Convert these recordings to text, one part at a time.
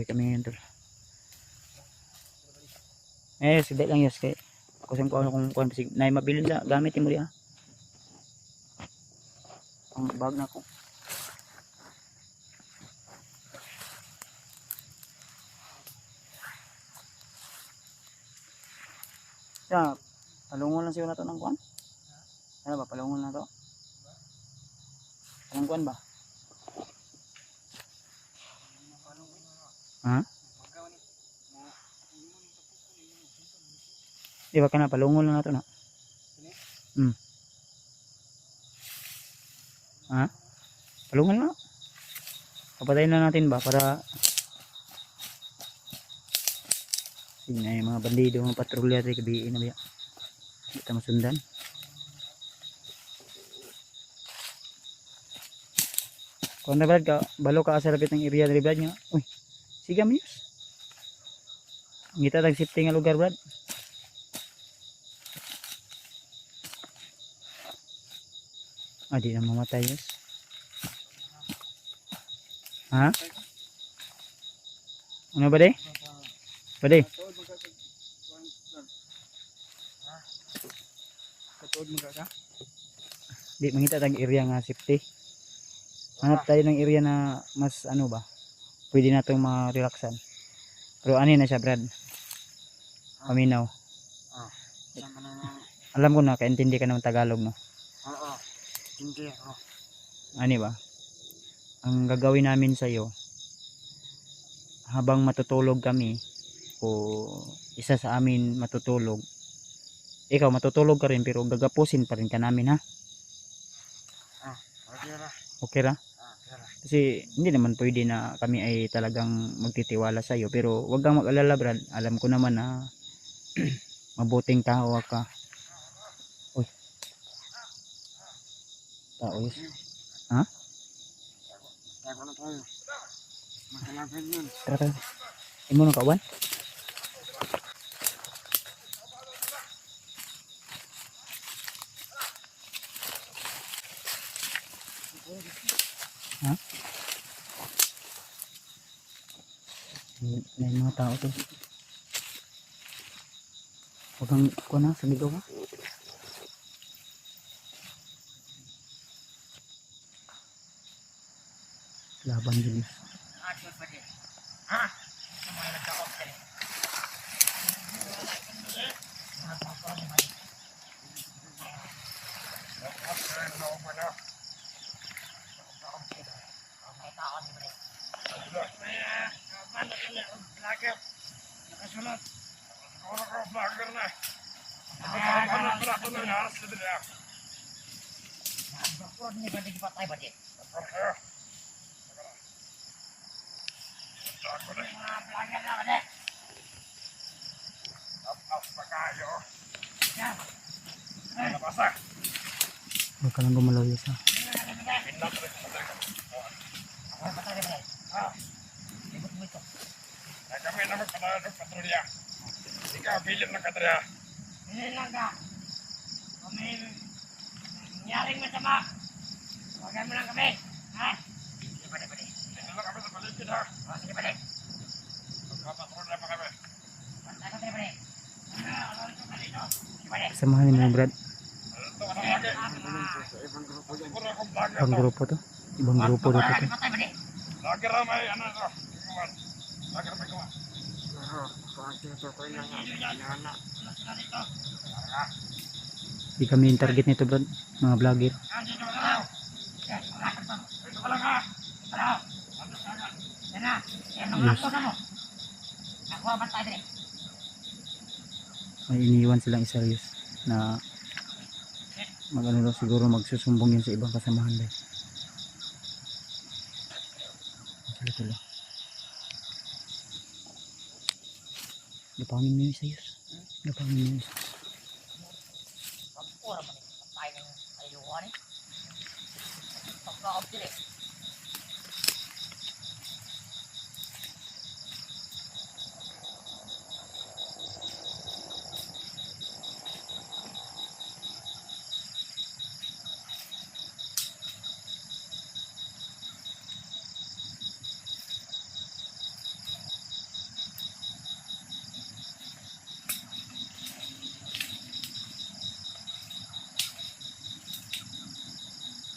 Uwi kami ngayon tol. Sige lang yes kay kasi ko ano kung kuan bisig nay mabilin sa gamit mo diha. Ang bag na ko. Ya, palungon lang siya na to ng kuan. Ano ba palungon na to? Anong kuan ba? Ha? Di ba ka na palungon lang na to na? Ha? Palungon na. Papatayin na natin ba para yun na yung mga bandido, mga patrolya tayo kabihin na ba? Hindi ka masundan. Kung na Brad ka, balo ka sa lapit ng area na Brad nyo. Uy, sige amiyos. Ngita tag safety nga lugar Brad. Di na mamatay yes. Ha? Ano ba de? Ba de? Di mangita tag area nga safety. Hanap tayo ng area na mas ano ba? Pwede na itong ma-relaxan. Pero ano na siya Brad? Paminaw. Alam ko na, kaintindi ka ng Tagalog no? Oo. Hindi ako. Ano ba? Ang gagawin namin sa iyo habang matutulog kami o isa sa amin matutulog. Ikaw matutulog ka rin pero gagapusin pa rin ka namin ha? Okay ra. Okay ra? Okay ra. Kasi hindi naman pwede na kami ay talagang magtitiwala sa iyo pero wag kang mag-alala Brad. Alam ko naman na mabuting tao ka. Uy. Tao yun. Ha? Tago na tayo. Makalapit yun. Tara. Imo nang kawan? Ha? May mga tao to. Huwag kang kuha na, sabigaw ka. Laban din. Ha? Huwag ka lang gumalaw yun sa. Kami na magpanahan ng patrolya. Ikaw, bilin lang ka tayo. Bilin lang ka. Kung may nangyaring masama, huwagan mo lang kami. Ha? Sige, balik. Bilin lang kami sa paligid, ha? Sige, balik. Magpapatrolya pa kami. Basta ka tayo, balik. Sige, balik. Samahan niyo mga Brad. Ibang grupo to. Ibang grupo dito to. Lagi ramay, ano ito? Lagi ramay gawa. Di kami yung target nito Brad. Mga vlogger. Yes. May iniwan silang isa yes na magano daw siguro magsusumbong yun sa ibang kasamahan dahil. Sila. Lapangin mo yung isa yes. Lapangin mo yung isa.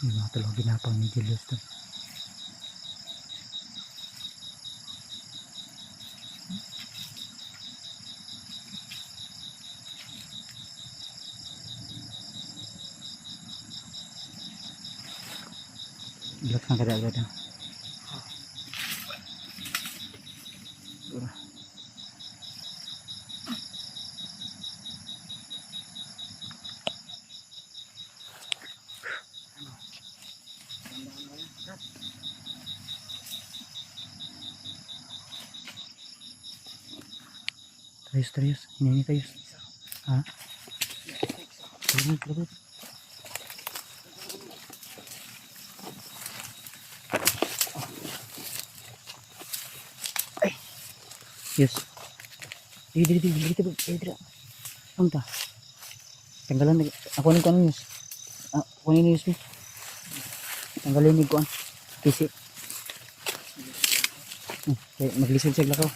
Yung mga tulog ginapang ni Julius to. Relax na kada agad ha. Siguro. Terus. Ini terus. Ha? Labot. Yes. Dito. Ang ta. Tanggalan lagi. Ako ni kuan news. Ako ni news. Tanggalin ni kuan. PC. Okay, maglisod siya lakaw.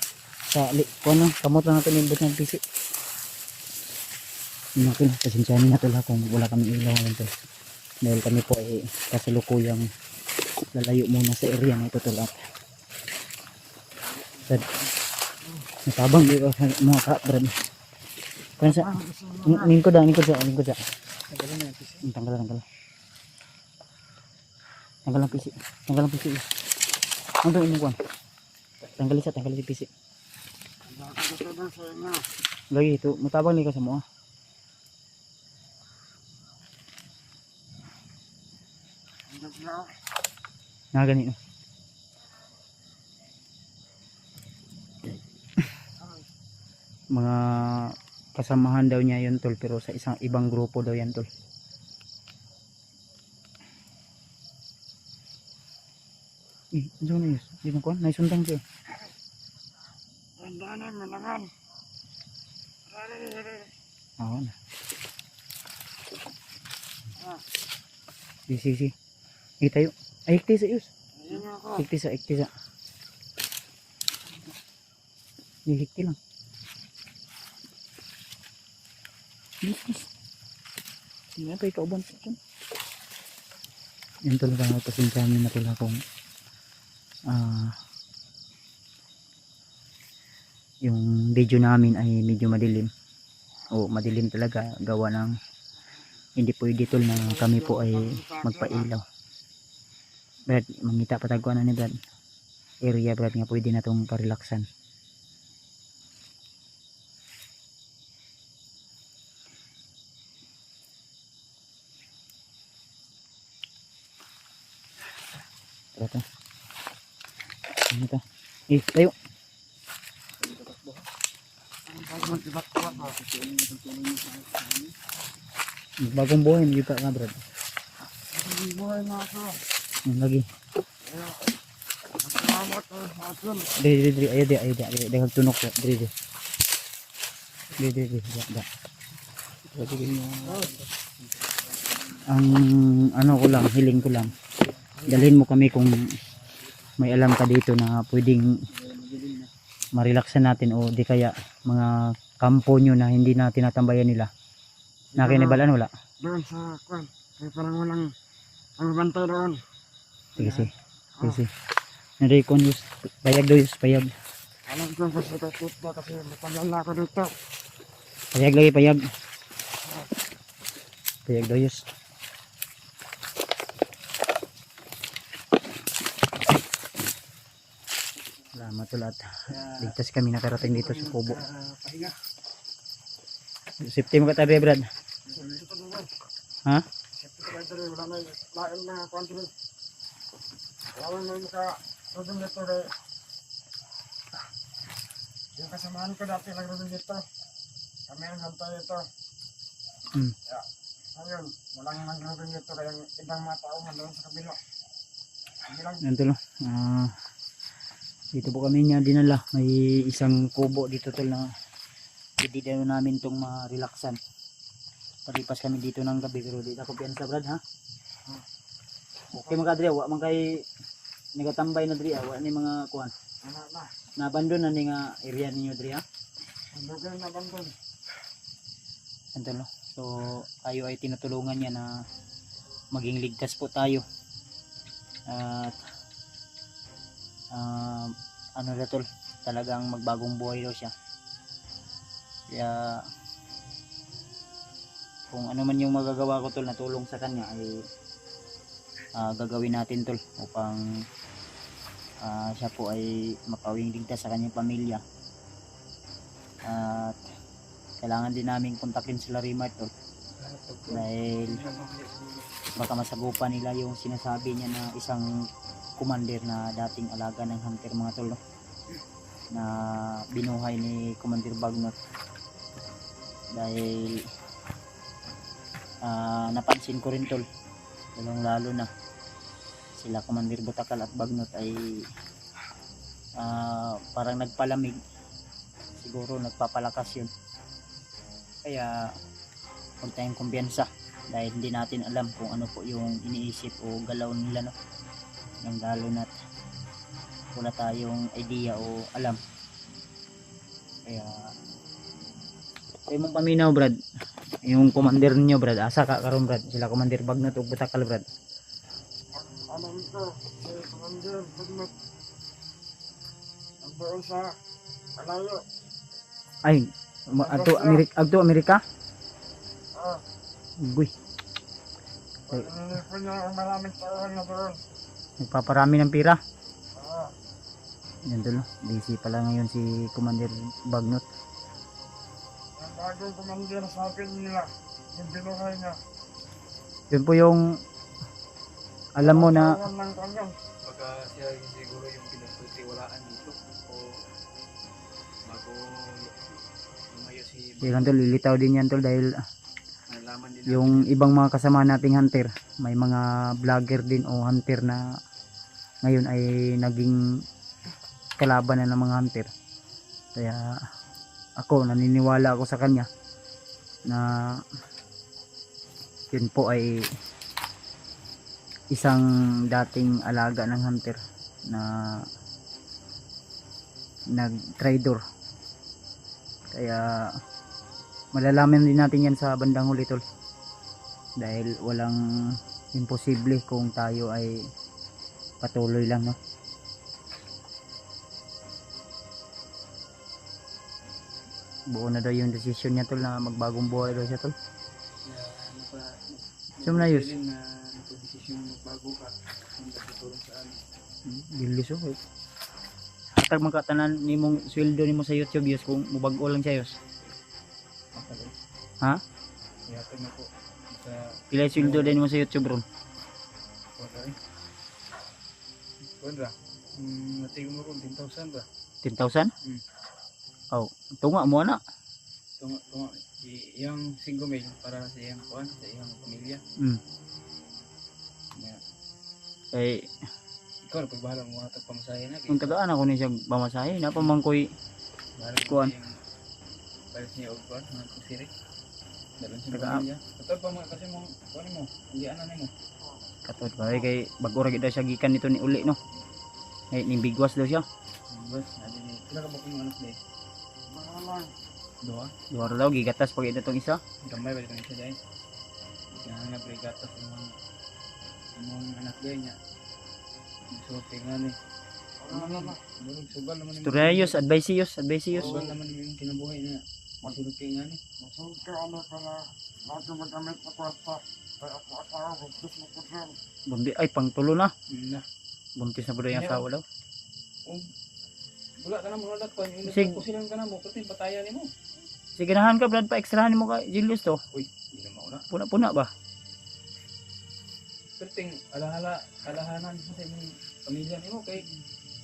Sa kuan no, kamot lang natin ibot ng PC. Nakin, pasensyahan na tula kung wala kami ilaw ngayon to. Dahil kami po ay kasalukuyang lalayo muna sa area na ito tula. Sad. Natabang di ba mga ka-brad. Kaya sa lingkod sa. Tanggalan. Tanggalan PC. Ano to imukuan? Tanggalin sa PC. Lagi itu, mutabang ni ka sa mo. Na ganito. Mga kasamahan daw niya yun tol, pero sa isang ibang grupo daw yan tol. Ano na yun? Di na kuhan? Naisundang siya. Dandanan, malangan. Oo na. Si. Tayo. Ay, ikti sa yus. Ikti sa. Hikti lang. Yes. Hindi pa ikauban. Yan talaga nga pasensya namin na tula kung yung video namin ay medyo madilim. O madilim talaga gawa ng hindi pwede tol na kami po ay magpailaw. Brad, mangita patagkuan na ni Brad. Area Brad nga pwede na tong parelaksan. Tara. Ano ta? Tayo. Bagong buhay mo ka nga Brad. Bagong buhay na ako. Lagi. Salamat ako. Diri. Ayo di tunok po. Diri. Da. Ang ano ko lang, hiling ko lang. Dalhin mo kami kung may alam ka dito na pwedeng marilaksan natin o di kaya mga kampo nyo na hindi na tinatambayan nila. Nakinibalan wala? Doon sa kwan. Kaya parang walang ang bantay doon. Sige. Nari ko news. Payag. Alam ko sa sikat dito kasi matagal na ako dito. Payag. Payag doyos. Salamat ulit. Ligtas kami nakarating dito sa Kubo. Safety mo ka tabi, Brad. Ha? Wala may lain na country. Wala may maka-rudong dito rin. Yung kasamahan ko dati nag-rudong dito. Kami ang hantay dito. Kaya, ngayon, walang nag-rudong dito. Kaya ibang mga tao nandun sa kabila. Ganito no. Dito po kami niya dinala. May isang kubo dito tol na hindi daw namin itong ma-relaxan. Palipas kami dito ng gabi pero dito ako piyansa Brad ha. Okay mga kadri, wa man kay nagatambay na diri, wa ni mga kuan. Nabandon na ni nga area ninyo diri ha. Andun na nabandon. Ito no. So tayo ay tinutulungan niya na maging ligtas po tayo. At ano na tol, talagang magbagong buhay daw siya. Kaya kung ano man yung magagawa ko tol na tulong sa kanya ay gagawin natin tol upang siya po ay mapawing ligtas sa kanyang pamilya. At kailangan din namin kontakin sila Rimart tol, dahil baka masagupan nila yung sinasabi niya na isang commander na dating alaga ng hunter mga tol, no? Na binuhay ni Commander Bagnot. Dahil napansin ko rin tol, lalong lalo na sila Commander Butakal at Bagnot ay parang nagpalamig, siguro nagpapalakas yun. Kaya huwag tayong kumpiyansa, dahil hindi natin alam kung ano po yung iniisip o galaw nila, no? Nang lalo na't wala tayong idea o alam. Kaya mong paminaw brad, yung commander niyo brad, asa ka karon brad, sila Commander Bagnot ug Butakal brad. Ano ito? Si Commander Bagnot. Nagdoon sa Kalayo. Ay agto Amerika. Uy, Pwede niya maraming taon na doon. nagpaparami ng pira. Yan tol, busy pala ngayon si Commander Bagnot. Ang bagong commander sa akin nila, yung binuhay niya. Yun po yung alam mo na Kawan ng kanyang. Baka siya yung siguro yung pinagtutiwalaan dito o bago lumayo si yan tol, lilitaw din yan tol, dahil nalaman din yung ibang mga kasama nating hunter, may mga vlogger din o hunter na ngayon ay naging kalaban na ng mga hunter. Kaya ako, naniniwala ako sa kanya na yun po ay isang dating alaga ng hunter na nag-trader. Kaya malalaman din natin yan sa bandang huli tol, dahil walang imposible kung tayo ay patuloy lang, no? Buo na daw yung desisyon niya tol na magbagong buhay daw siya tol. Sumnayos. na nagdesisyon magbago ka hindi ka tutulong sa amin. Gilis oh. Hatag magkatanan nimong sweldo nimo sa YouTube yus kung mubag-o lang siya yus. Ha? Ihatag na po sa Pila yung sweldo din mo sa YouTube ron? wala eh. Kuandra, natigong mo ron 10,000 ba? 10,000? Hmm. Oh, tunga mo na. Tunga, iyang 5,000 para sa iyang kuan, sa iyang pamilya. Yeah. Eh, Ikaw na pagbahala mo hatag pamasahe na. kung tagaan ako ni siya bamasahe, napamangkoy Bahala kuan. Palit niya og kuan, mga kusiri. Dalon sa Taga- pamilya. Katod pa mo kasi mo kuan mo, hindi ana nimo. katod pa kay bago ra gid daw siya gikan nito ni uli, no. Ay nimbigwas daw siya. Bas, nabi ni pila ka ba kung anak day? Mga lang. Duha. Duha ra daw gigatas pag ito tong isa. Gamay ba itong isa day? Kaya nga brigatas imong anak day niya. So tingnan ni. Ano naman? Murag sugal naman ni. Turyos, advisiyos. Sugal naman ni yung kinabuhay niya. Masulog tingnan ni. Masunod ka ano para natin magamit na kwarta. Kaya ako asawa, bugtis mo po dyan. Bunti ay pangtulo na. Na. Buntis na pud yung asawa daw. Wala ka na mo nadat ko yung Sig- kusilan ka na mo kasi patayan nimo. Sige nahan ka brad, pa ekstrahan mo ka Julius to. Uy, hindi na mauna. Puna-puna ba? Perting alahanan mo sa imong pamilya nimo kay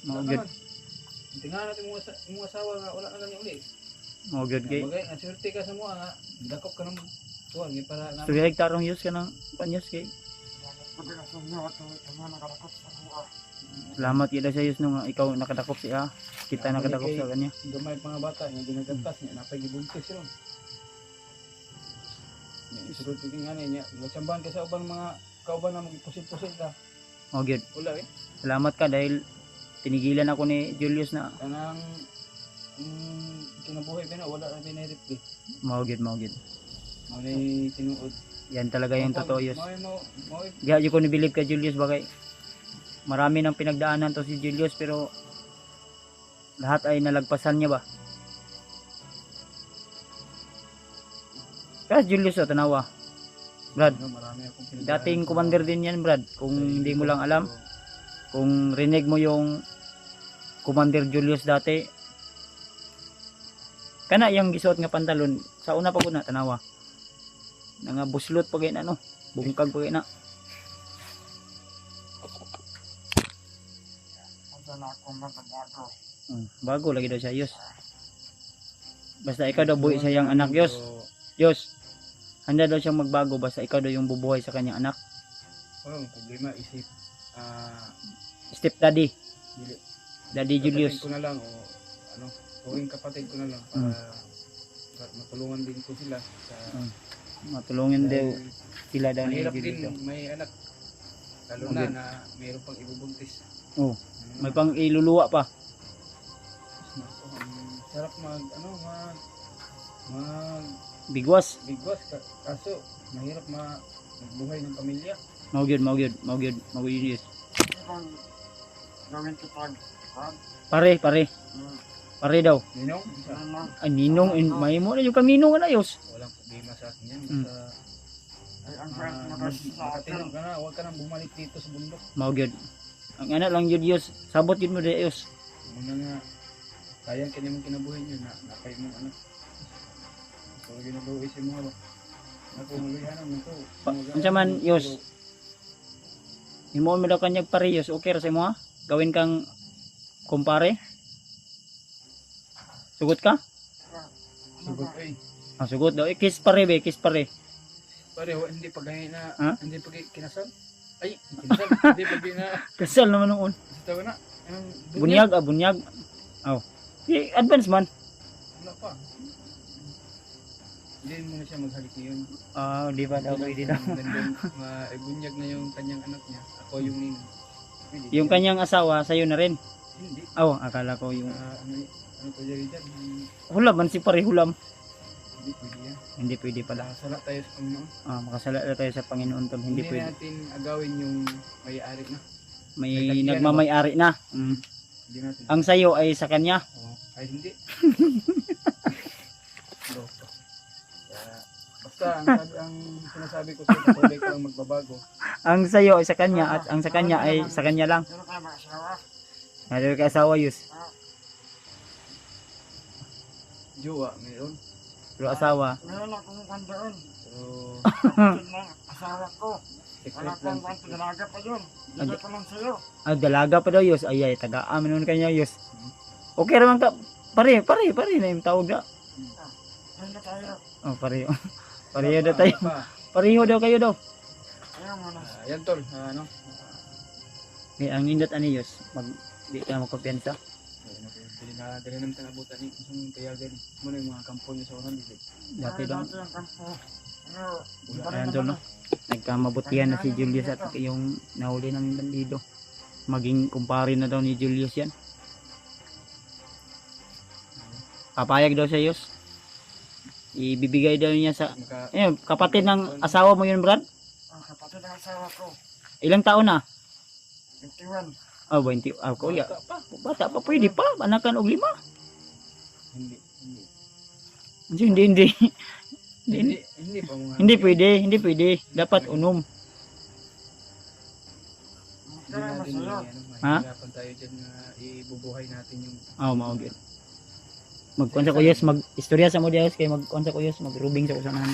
Mga good. tingnan natin mo asawa nga wala na gani uli. Mga good kay. Bagay nga swerte ka sa mo nga dakop ka nang tuwan gi para na Tuloy hektarong yus ka ng panyos kay. Sabi ka sa inyo at mga nakalakot sa buha. Salamat kita sa yus nung ikaw nakadakop siya. Kita nakadakop sa kanya. gamay pa nga bata nga ginagantas niya napay gibuntis yun. Isulod ko nga niya, magsambahan ka sa ubang mga kauban na magpusil-pusil ka. Mga good. Wala eh. Salamat ka dahil tinigilan ako ni Julius na Kanang kinabuhay pa na wala na binirip eh. mga good, mga good. Muna tinuod Yan talaga yung totoo, Yus. Mo, Di ko nibilib kay Julius bagay. Marami nang pinagdaanan to si Julius pero lahat ay nalagpasan niya ba? Kaya Julius tanawa. Brad, marami akong pinagdaanan. dating commander din yan, Brad. Kung hindi mo lang alam, kung rinig mo yung Commander Julius dati, kana yung gisuot nga pantalon, sa una pa ko na tanawa. Nga buslot pag ina no, bungkag pag ina. Bago lagi daw siya, Yus. Basta ikaw daw buhay sa yang anak, Yus. Yus. Handa daw siyang magbago basta ikaw daw yung bubuhay sa kanyang anak. Walang problema, isip. Step daddy. Dili. Daddy Julius. Kapatid ko na lang o ano, tuwing kapatid ko na lang para matulungan din ko sila sa Matulungin daw sila daw ni mahirap Julius. din may anak lalo Okay. na mayroon pang ibubuntis. Oh, may pang iluluwa pa. Sarap mag Bigwas. bigwas kaso mahirap magbuhay ng pamilya. Maugyod. Yes. Gawin kita. Pare. Pare daw. Ninong, Ay, ninong, may mo na yung kaninong na, Yus. walang problema sa akin yan. Mm. Ay, ang pwede mo kasi sa akin. Makatinong ka na, huwag ka nang bumalik dito sa bundok. Maugyod. Ang anak lang yun, Yus. Sabot yun mo de, Yus. Muna nga, kayang kanya mong kinabuhin yun, napay mong anak. Kung ginubuhi si mo, napumulihan mo ito. Unsa man, Yus? Himo mo daw kanyag pare, Yus. Okay ra sa mo ha? Gawin kang kumpare. Sugot ka? Sugot, ay. Sugot daw. Kiss pare, be. Kiss pare. Pare, hindi pag na, Ha? hindi pag kinasal. Ay, kinasal, hindi pag na, Kasal naman noon. tawa na. Bunyag. Oh. Advance man. Wala pa. Hindi mo na siya maghalik ngayon. Di ba daw pwede daw. Bunyag na yung kanyang anak niya. Ako yung ninong. Pwede. Yung kanyang asawa, sa'yo na rin. Hindi. Akala ko yung... Ano pa dyan dyan? Hulam man si pare, hulam. Hindi pwede yan. Hindi pwede pala. Nakasala tayo sa Panginoon. Makasala na tayo sa Panginoon Tom. Hindi pwede. natin agawin yung may-ari na. May May tagyan, nagmamay-ari na. Hindi natin. Ang sayo ay sa kanya. Ay hindi. Loko. Basta ang sinasabi ko sa patuloy ko lang magbabago. Ang sayo ay sa kanya at ang sa kanya ay sa kanya lang. Pero kayo mag-asawa. Ano ka asawa, Yus? Jowa, mayroon. Pero asawa. Meron akong kandoon. Pero Kapatid ng asawa ko. Wala secret lang. pang kwan, dalaga pa yun. Bigay ko lang sa'yo. Dalaga pa daw, Yus. Ay, tagaan nun kanya, Yus. Okay naman ka. Pare na yung tawag na. Ayun na tayo. Pareho. Pareho daw tayo. Wala pa. Pareho daw kayo daw. Ayaw mo na. Yan tol, ano? Ang indot ani, Yus. Di ka magkumpiyansa. Dili naman tayo abutan ni kung payagan. Muna yung mga kampo niyo sa unan dito. Dati daw. Dati ang kampo. Ano, Ayan doon, no? Nagkamabutihan na si Julius at yung nahuli namin bandido. Maging kumpare na daw ni Julius yan. Papayag daw siya, Yus. Ibibigay daw niya sa... kapatid ng asawa mo yun, Brad? ang kapatid ng asawa ko. Ilang taon na? 51. 20. Kuya. Bata pa, pwede pa. Anakan og 5. Hindi. Hindi. Hindi pa mga. Hindi pwede. Dapat unom. Hindi natin Ha? mahirapan tayo dyan na ibubuhay natin yung Maugit. Magkonsa ko, Yus. Mag-istorya sa mo, Yus. Kaya magkonsa ko, Yus. Mag-rubing sa kusanan.